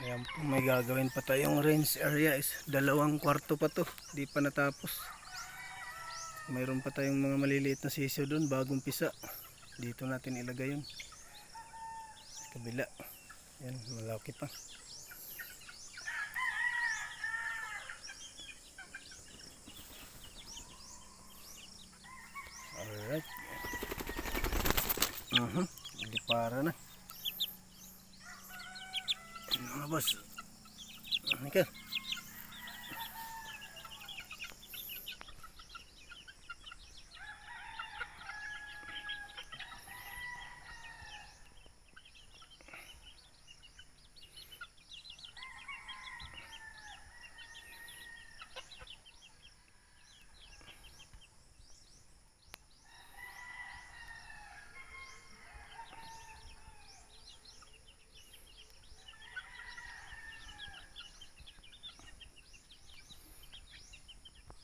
Ayan po, may gagawin pa tayong range area is 2 kwarto pa to, di pa natapos. Mayroon pa tayong mga maliliit na sisiyo doon bagong pisa. Dito natin ilagay yun sa kabila. Yan, malaki pa. Alright. Hindi para na. Mga boss. Ano ka?